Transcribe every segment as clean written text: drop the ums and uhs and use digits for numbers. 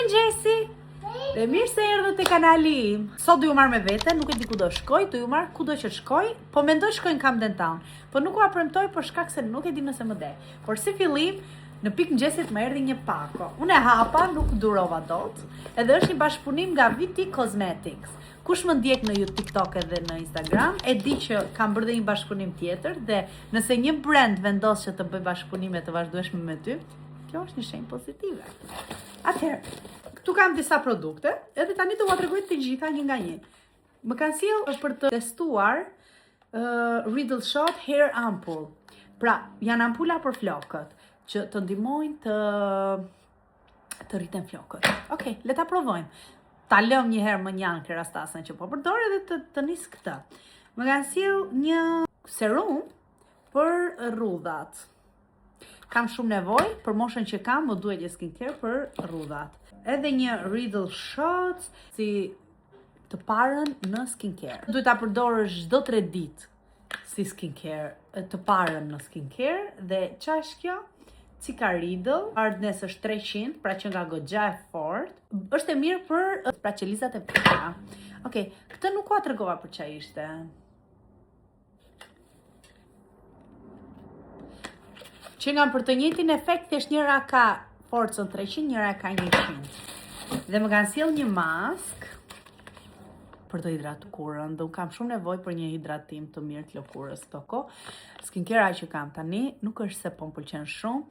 mëngjesi! Dhe mirë se erdhët te kanali im. Sot do ju marr me vete, nuk e di ku do shkoj, do ju marr kudo që shkoj, po mendoj shkoj në Camden Town. Po nuk ua premtoj për shkak se nuk e di nëse më de. Por si fillim, në pikë mëngjesit më erdhi një pako. Unë e hapa, nuk durova dot. Edhe është një bashkëpunim nga Viti Cosmetics. Kush më ndjek në TikTok edhe në Instagram, e di që kam bërë dhe një bashkëpunim tjetër dhe nëse një brand vendos që të bëj bashkëpunime të vazhdueshme me ty, kjo është një shenjë pozitive. Atëherë, këtu kam disa produkte, edhe tani do t'ua tregoj të gjitha një nga një. Më kanë sjell për të testuar Riddle Shot Hair Ampoule. Pra, janë ampula për flokët, që të ndihmojnë të rriten flokët. Okej, le ta provojmë. Ta lëm një herë më njanë kerastasën që po përdor edhe të nis këtë. Më kanë sjell një serum për rrudhat. Kam shumë nevojë, për moshën që kam, më duhet një skincare për rrudhat. Edhe një Riddle Shot si të parën në skincare. Duhet ta përdorësh çdo 3 ditë si skincare, të parën në skincare dhe çfarë është kjo? Cika Riddle, hardness është 300, pra që nga goxha e fort. Është e mirë për pra qelizat e pika. Okej, këtë nuk ua tregova për çfarë ishte. Që nga për të njëjtin efekt, thjesht njëra ka forcën 300, njëra ka 100. Dhe më kanë sjell një mask për të hidratuarën, dhe unë kam shumë nevojë për një hidratim të mirë të lëkurës këto kohë. Skincare që kam tani nuk është se po më pëlqen shumë.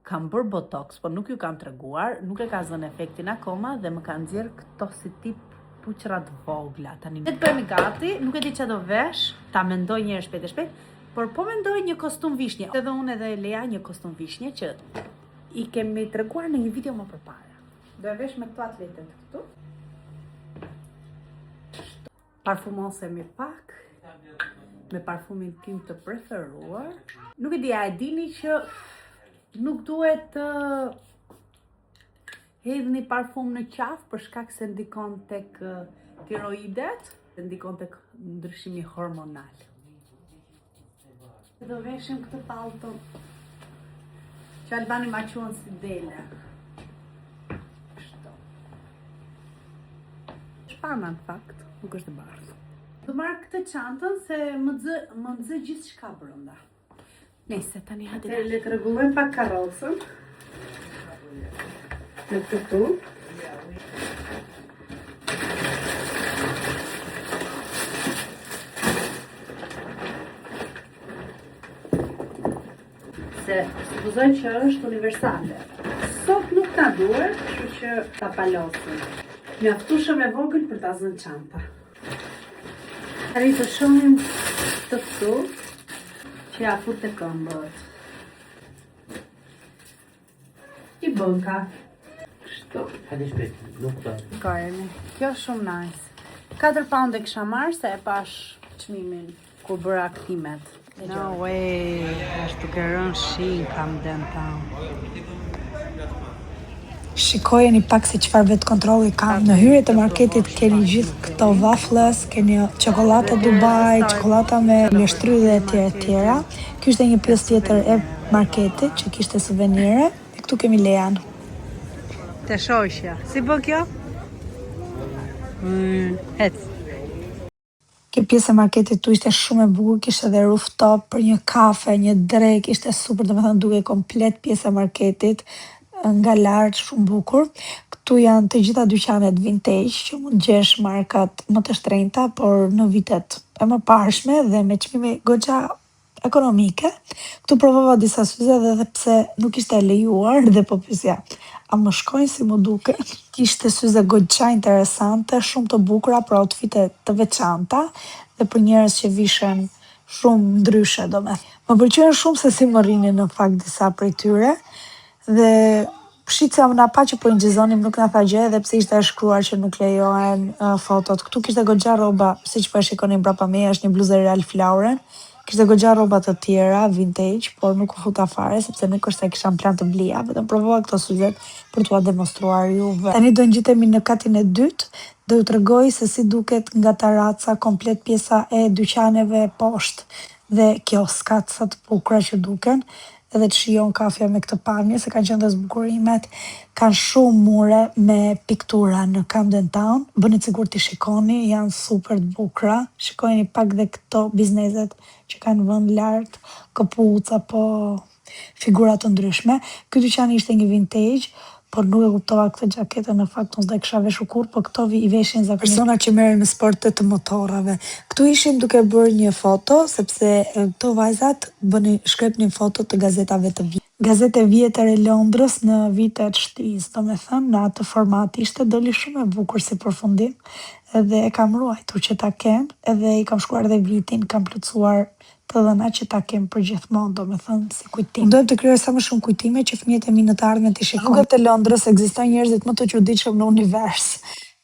Kam bërë botox, po nuk ju kam treguar, nuk e ka zënë efektin akoma dhe më kanë nxjerr këto si tip puqra të vogla. Tani ne të bëhemi gati, nuk e di çfarë do vesh, ta mendoj një herë shpejt, por po mendoj një kostum vishnje. Edhe unë edhe Lea një kostum vishnje që i kemi treguar në një video më përpara. Do e vesh me këto atletet këtu. Parfumosemi pak me parfumin tim të preferuar. Nuk e di, a e dini që nuk duhet të hedhni parfum në qafë për shkak se ndikon tek tiroidet, ndikon tek ndryshimi hormonal. Do veshim këtë palto që Albani ma quan si dele. Kështu. Shpana në fakt, nuk është e bardhë. Do marrë këtë çantën se më nxë gjithçka brenda. Nëse tani hajde le të rregullojmë pak karrocën. Në këtu. Se supozoj që është universale. Sot nuk ta duhet, kështu që ta palosim. Mjaftueshëm e vogël për ta zënë çanta. Tani të shohim të këtu që ja fut të këmbët. I bënka. Kështu. Hadi shpejt, nuk të. Kajemi. Kjo është shumë nice. 4 pound e kisha marrë se e pash çmimin kur bëra aktimet. No way, është duke rënë shi në Camden Town. Shikojeni pak se çfarë vet kontrolli kam. Në hyrjet e marketit keni gjithë këto waffles, keni çokoladë Dubai, çokoladë me leshtry dhe etj etj. Ky është një pjesë tjetër e marketit që kishte suvenire. Dhe këtu kemi Lean. Te shoqja. Si bë kjo? Hec. Kjo pjesë e marketit tu ishte shumë e bukur, kishte edhe rooftop për një kafe, një drek, ishte super, domethënë duke komplet pjesë e marketit nga lart, shumë bukur. Këtu janë të gjitha dyqanet vintage që mund gjesh markat më të shtrenjta, por në vitet e mëparshme dhe me çmime goxha ekonomike. Këtu provova disa syze dhe pse nuk ishte lejuar dhe po pyesja, a më shkojnë si më duke? Kishte syze goxha interesante, shumë të bukura për outfite të veçanta dhe për njerëz që vishen shumë ndryshe, domethënë. Më pëlqen shumë se si më rrinin në fakt disa prej tyre. Dhe shitja më na pa që po ingjizonim nuk na tha gjë edhe pse ishte shkruar që nuk lejohen fotot. Këtu kishte goxha rroba, siç po e shikonin brapa meja, është një bluzë Ralph Lauren. Kishte goxha rroba të tjera vintage, por nuk u futa fare sepse nuk është se kisha plan të blija, vetëm provova këto syzet për t'ua demonstruar juve. Tani do ngjitemi në katin e dytë, do ju tregoj se si duket nga taraca komplet pjesa e dyqaneve poshtë dhe kioskat sa të bukura që duken. edhe të shijon kafja me këtë pamje, se kanë qenë dhe zbukurimet, kanë shumë mure me piktura në Camden Town, bëni sigur t'i shikoni, janë super të bukura, shikojeni pak dhe këto bizneset që kanë vënd lart, këpuca, po figura të ndryshme. Ky dyqan ishte një vintage, por nuk e kuptova këtë xhaketën, në fakt unë s'do e kisha veshur kurrë, po këto i veshin zakonisht persona që merren me sporte të motorave. Ktu ishim duke bërë një foto, sepse këto vajzat shkrepnin foto të gazetave të vjetër. Gazete vjetër e Londrës në vitet shtrizë, domethënë në atë format ishte, doli shumë e bukur si përfundim, edhe e kam ruajtur që ta kem, edhe i kam shkruar edhe vitin, kam plotësuar të dhëna që ta kem për gjithmonë, domethënë si kujtim. Unë dojem të krijoj sa më shumë kujtime që fëmijët e mi në të ardhmen të shikojnë. Rrugët e Londrës ekzistojnë njerëzit më të çuditshëm në univers.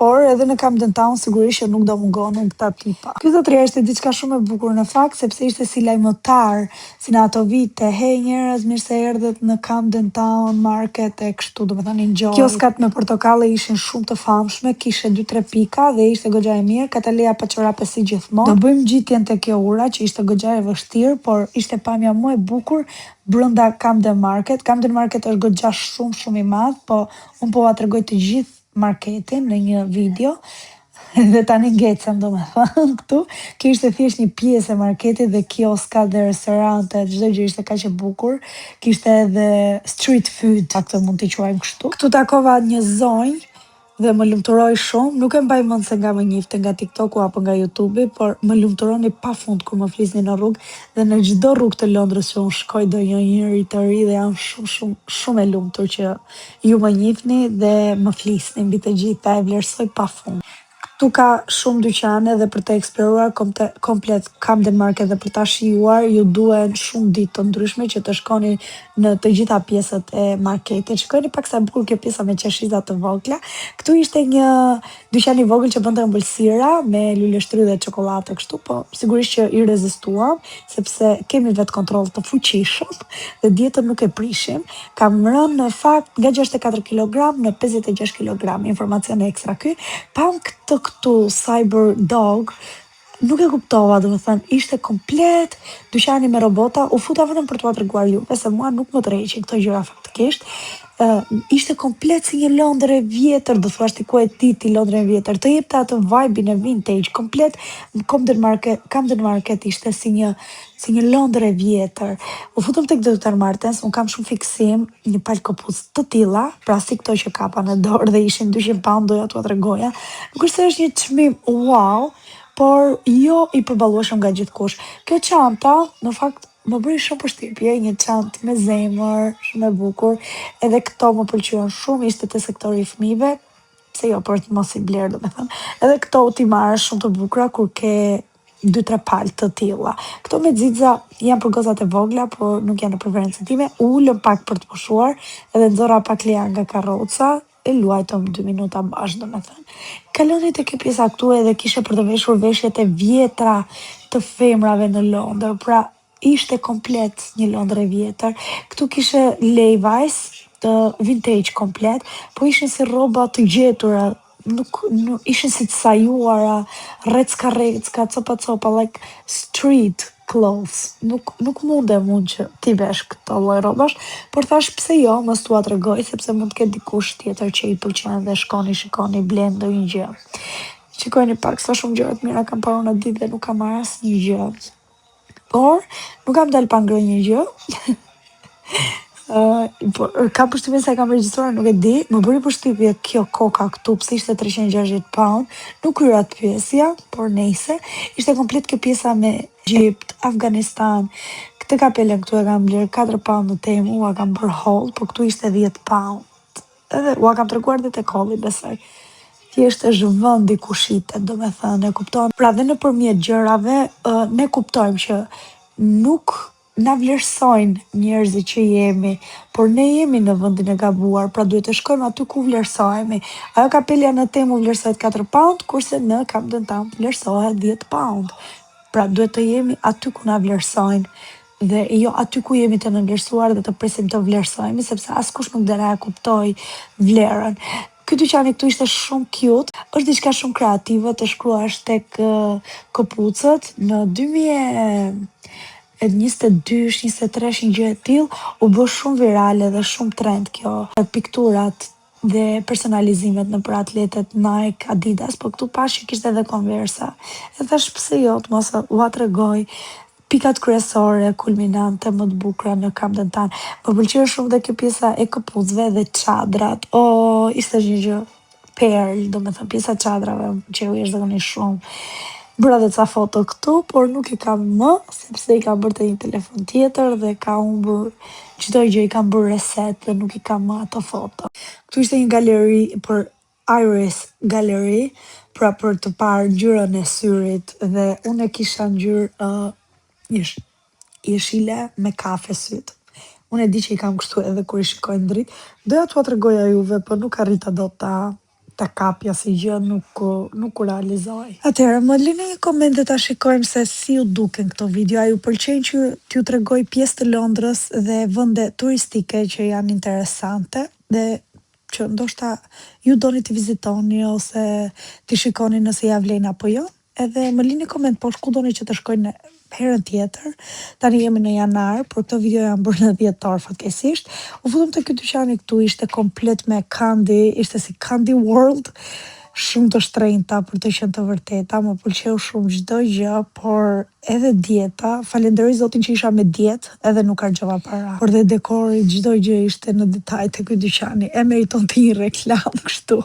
Por edhe në Camden Town sigurisht që nuk do mungonin këta tipa. Ky zotëria ishte diçka shumë e bukur në fakt, sepse ishte si lajmëtar, si në ato vite, hey njerëz, mirë se erdhët në Camden Town Market e kështu, domethënë enjoy. Kioskat me portokalle ishin shumë të famshme, kishte 2-3 pika dhe ishte goxha e mirë, Kataleja pa çorape si gjithmonë. Do bëjmë gjitjen te kjo ura që ishte goxha e vështirë, por ishte pamja më e bukur brenda Camden Market. Camden Market është goxha shumë i madh, po un po ua tregoj të gjithë marketin në një video dhe tani ngecem domethënë këtu. Kjo ishte thjesht një pjesë e marketit dhe kioska dhe restorante, çdo gjë ishte kaq e bukur. Kishte edhe street food, atë mund t'i quajmë kështu. Këtu takova një zonjë dhe më lumturoi shumë, nuk e mbaj mend se nga më njifte nga TikToku apo nga YouTube, por më lumturoni pafund kur më flisni në rrugë dhe në çdo rrugë të Londrës që unë shkoj do njëri të ri dhe jam shumë e lumtur që ju më njihni dhe më flisni mbi të gjitha, e vlerësoj pafund. Këtu ka shumë dyqane dhe për të eksploruar komplet Camden Market dhe për ta shijuar ju duhen shumë ditë të ndryshme që të shkoni në të gjitha pjesët e marketit. Shikoni pak sa e bukur kjo pjesa me qeshiza të vogla. Këtu ishte një dyqan i vogël që bënte ëmbëlsira me lule shtry dhe çokoladë kështu, po sigurisht që i rezistuam sepse kemi vetë kontroll të fuqishëm dhe dietën nuk e prishim. Kam rënë në fakt nga 64 kg në 56 kg, informacion ekstra ky. Pam këtu Cyber Dog, nuk e kuptova, domethënë ishte komplet dyqani me robota, u futa vetëm për t'ua treguar juve se mua nuk më tërheqin këto gjëra faktikisht. Ishte komplet si një Londër e vjetër, do thuash ti ku e ti Londër e vjetër, të jepte atë vibe-in e vintage, komplet Camden Market ishte si një Londër e vjetër. U futëm tek Dr. Martens, unë kam shumë fiksim një palë këpucë të tilla, pra si këto që kapa në dorë dhe ishin 200 pound, doja t'ua tregoja. Nuk është se është një çmim wow, por jo i përballueshëm nga gjithkush. Kjo çanta, në fakt, më bëri shumë përshtypje, një çantë me zemër, shumë e bukur, edhe këto më pëlqyen shumë, ishte te sektori i fëmijëve, pse jo, për të mos i bler, domethënë. Edhe këto ti marrësh shumë të bukura kur ke 2-3 palë të tilla. Këto me xixa janë për gozat e vogla, por nuk janë në preferencën time. Ulëm pak për të pushuar, edhe nxorra pak leja nga karroca, e luajtëm 2 minuta bashkë, domethënë. Kaloni te kjo pjesa këtu edhe kishe për të veshur veshjet e vjetra të femrave në Londër, pra ishte komplet një Londër e vjetër. Këtu kishe Levi's të vintage komplet, po ishin si rroba të gjetura, nuk ishin si të sajuara, recka, copa, like street clothes. Nuk mundem unë që ti vesh këto lloj rrobash, por thash pse jo, mos t'ua tregoj sepse mund të ketë dikush tjetër që i pëlqen dhe shikoni blen ndonjë gjë. Shikojeni pak sa shumë gjëra të mira kam parë në ditë dhe nuk kam marrë asnjë gjë. Por nuk kam dalë pa ngrënë një gjë. Kam përshtypjen se e kam regjistruar, nuk e di, më bëri përshtypje kjo koka këtu, pse ishte 360 pound, nuk kryra të pyesja, por nejse, ishte komplet kjo pjesa me Egjipt, Afganistan, këtë kapelen këtu e kam bler 4 pound në Temu, ua kam bërë haul, por këtu ishte 10 pound, edhe ua kam treguar dhe te kolli, besoj. Thjesht është vëndi ku shitet, domethënë e kuptojmë. Pra dhe nëpërmjet gjërave ne kuptojmë që nuk na vlerësojnë njerëzit që jemi, por ne jemi në vendin e gabuar, pra duhet të shkojmë aty ku vlerësohemi. Ajo kapelja në Temu vlerësohet 4 pound, kurse në Camden Town vlerësohet 10 pound. Pra duhet të jemi aty ku na vlerësojnë dhe jo aty ku jemi të nënvlerësuar dhe të presim të vlerësohemi, sepse askush nuk do na kuptoj vlerën. Ky dyqani këtu ishte shumë cute, është diçka shumë kreative të shkruash tek këpucët. Në e 22, 23 një gjë e tillë, u bë shumë virale dhe shumë trend kjo pikturat dhe personalizimet në për atletet Nike, Adidas, po këtu pash që kishte edhe Conversa. E thash pse jo, të mos ua tregoj pikat kryesore, kulminante, më të bukura në Camden Town. Më pëlqeu shumë dhe kjo pjesa e këpucëve dhe çadrat. O, ishte një gjë perl, do me thënë, pjesa çadrave, më pëlqeu jashtëzakonisht shumë. Bëra dhe ca foto këtu, por nuk i kam më, sepse i kam bërë te një telefon tjetër dhe ka humbur çdo gjë, i kam bërë reset dhe nuk i kam më ato foto. Këtu ishte një galeri për Iris Gallery, pra për të parë ngjyrën e syrit dhe unë e kisha ngjyrë jeshile me kafe syt. Unë e di që i kam kështu edhe kur i shikoj në dritë. Doja t'ua tregoja juve, por nuk arrita dot ta kapja si gjë, nuk u realizoj. Atëherë, më lini një komente ta shikojmë se si u duken këto video. A ju pëlqejnë që t'ju tregoj pjesë të Londrës dhe vende turistike që janë interesante dhe që ndoshta ju doni t'i vizitoni ose t'i shikoni nëse ja vlen apo jo. Edhe më lini koment poshtë ku doni që të shkojnë herën tjetër. Tani jemi në janar, por këto video janë bërë në dhjetor fatkeqësisht. U futëm te ky dyqani këtu, ishte komplet me candy, ishte si Candy World, shumë të shtrenjta për të qenë të vërteta, më pëlqeu shumë çdo gjë, por edhe dieta, falenderoj Zotin që isha me dietë, edhe nuk harxova para. Por dhe dekori, çdo gjë ishte në detaj te ky dyqani. E meriton të një reklam kështu.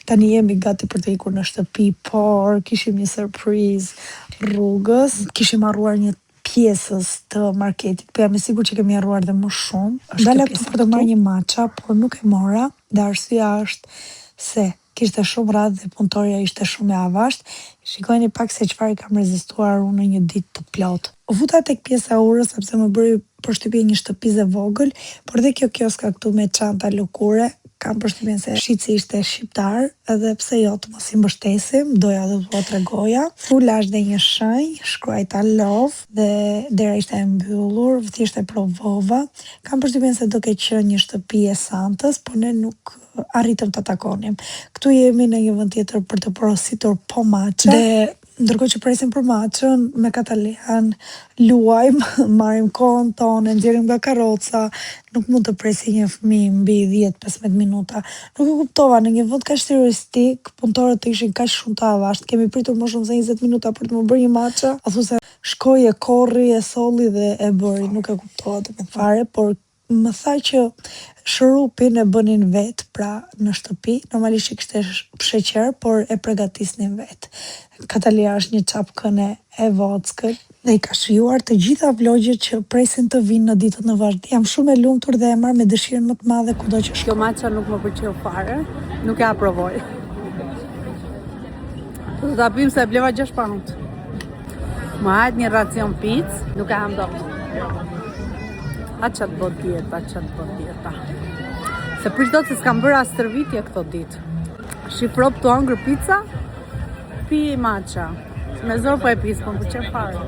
Tani jemi gati për të ikur në shtëpi, por kishim një surprizë rrugës. Kishim harruar një pjesës të marketit, po jam e sigurt që kemi harruar dhe më shumë. Dala këtu për të marrë një matcha, por nuk e mora, dhe arsyeja është se kishte shumë radhë dhe punëtorja ishte shumë e avashtë. Shikojeni pak se çfarë kam rezistuar unë në një ditë të plotë. U futa tek pjesa e urës sepse më bëri përshtypje një shtëpizë vogël, por dhe kjo kioska këtu me çanta lukure, kam përshtypjen se shitsi ishte shqiptar, edhe pse jo të mos i mbështesim, doja dhe t'ua tregoja. Fulash dhe një shenjë, shkruajta love dhe dera ishte e mbyllur, thjesht e provova. Kam përshtypjen se do ke qenë një shtëpi e Santës, por ne nuk arritëm të takonim. Këtu jemi në një vend tjetër për të porositur po matcha. Dhe ndërkohë që presim për matchën, me Katalian luajmë, marrim kohën tonë, nxjerrim nga karroca, nuk mund të presi një fëmijë mbi 10-15 minuta. Nuk e kuptova, në një vend kaq turistik, punëtorët ishin kaq shumë të avashtë, kemi pritur më shumë se 20 minuta për të më bërë një matcha. A thu se shkoi e korri, e solli dhe e bëri, nuk e kuptova të fare, por më tha që shërupin e bënin vet, pra në shtëpi, normalisht që kishte sheqer, por e përgatisnin vet. Katalia është një çapkën e vockët dhe i ka shijuar të gjitha vlogjet që presin të vinë në ditët në vazhdim. Jam shumë e lumtur dhe e marr me dëshirën më të madhe kudo që shkoj. Kjo matcha nuk më pëlqeu fare, nuk e aprovoj. Do ta pim se e bleva 6 pound. Më hajt një racion picë, nuk e ham dot. A qatë bot dieta. Se prish do të s'kam bërë as stërvitje këto ditë. Shifrop të angrë pizza, pi matcha. Me zor po e pis, po më pëlqen fare.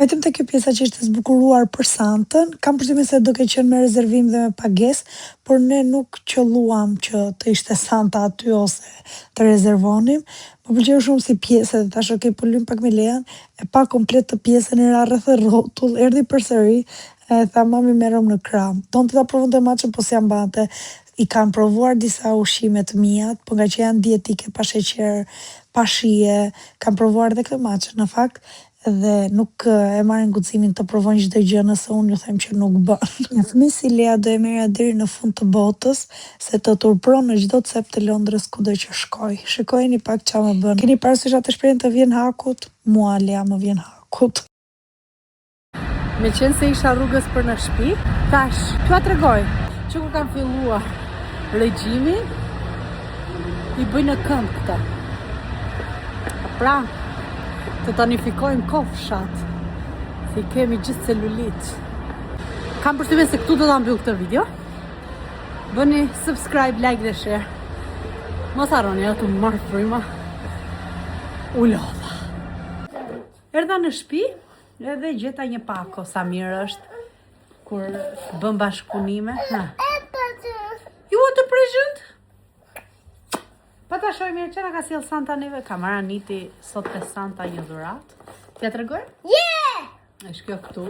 Vetëm te kjo pjesa që ishte zbukuruar për Santën, kam përshtypjen se do ke qenë me rezervim dhe me pagesë, por ne nuk qelluam që të ishte Santa aty ose të rezervonim. Më pëlqeu shumë si pjesë, dhe tash po lym pak me Lean, e pa komplet të pjesën e ra rreth rrotull, erdhi përsëri, e tha mami merrem në krah. Donte ta provonte matchën, po s'ja mbante. I kanë provuar disa ushqime të mia, po nga që janë dietike, pa sheqer, pa shije, kanë provuar edhe këtë matchën në fakt, dhe nuk e marrin guximin të provojnë çdo gjë nëse unë ju them që nuk bën. Një fëmijë si Lea do e merja deri në fund të botës, se të turpron në çdo cep të Londrës kudo që shkoj. Shikojeni pak ç'a më bën. Keni parasysh atë shprehjen të vjen hakut? Mua Lea më vjen hakut. Me qenë se isha rrugës për në shtëpi, tash, t'ua tregoj që kur kam filluar regjimin, i bëj në këmbë këta. Pra, të tonifikojmë kofshat, se i kemi gjithë celulit. Kam përshtypjen se këtu do ta mbyll këtë video. Bëni subscribe, like dhe share. Mos harroni atë të marrë fryma. U lodha. Erdha në shtëpi edhe gjeta një pako, sa mirë është kur bën bashkëpunime. You want a present? Pa ta shoj mirë që na ka sjell Santa neve, ka marrë Aniti sot te Santa një dhuratë. T'ja tregoj? Yeah! është kjo këtu.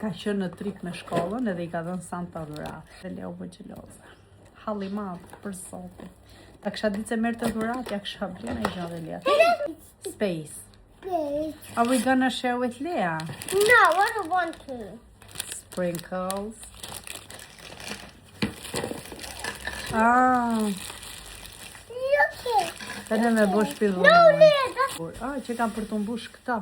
Ka qenë në trip me shkollën edhe i ka dhënë Santa dhurat. Dhe Leo më xheloze. Halli madh për zotin. Ta kisha ditë se merr të dhurat, ja kisha blerë në gjallë Lea. Space. Are we gonna share with Lea? No, I don't want to. Sprinkles. Ah, Look it. tani me bosh pillon. No, Leah, that's... Që kam për të mbush këta.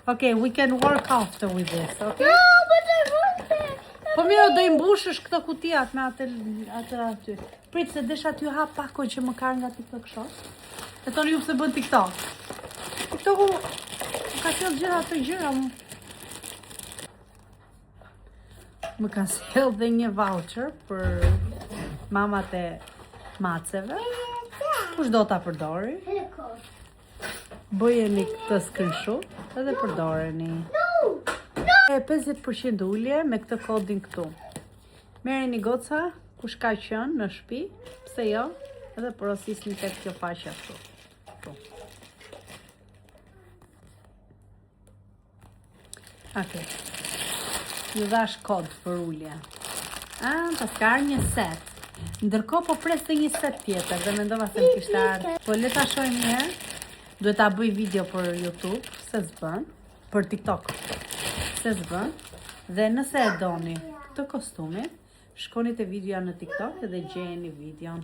Okay, we can work after with this, okay? No, but I want it. Po mirë, do i mbushësh këto kutijat me atë aty. Prit se desha t'ju hap pak kohë që më ka nga TikTok Shop. E toni ju pse bën TikTok. TikToku ka sjell gjëra të gjëra mu. Më ka sjell dhe një voucher për mamat e maceve. Kush do ta përdori? Bëjeni këtë screenshot edhe përdoreni. E 50% ulje me këtë kodin këtu. Merreni goca, kush ka qenë në shtëpi, pse jo, edhe porosisni tek kjo faqe këtu. Këtu. Okej. Ju dhash kod për ulje. Pas ka ardhur një set. Ndërkohë po pres të një set tjetër dhe mendova se më kishte ardhur. Po le ta shohim një herë. Duhet ta bëj video për YouTube, se s'bën, për TikTok. Se s'bën. Dhe nëse e doni këtë kostumin, shkoni te videoja në TikTok dhe gjeni videon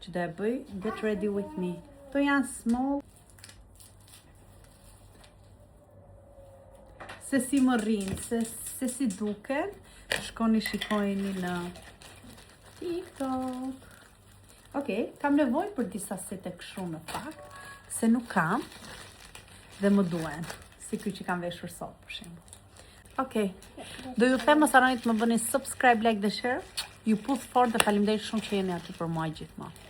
që do e bëj Get Ready With Me. To janë small. Se si më rrinë, se si duken, shkoni shikojni në TikTok. Okej, kam nevojë për disa sete kështu në fakt, se nuk kam dhe më duen, si ky që kam veshur sot për shembull. Okej, do ju them mos harroni të më bëni subscribe, like dhe share. Ju puth fort dhe faleminderit shumë që jeni aty për mua gjithmonë.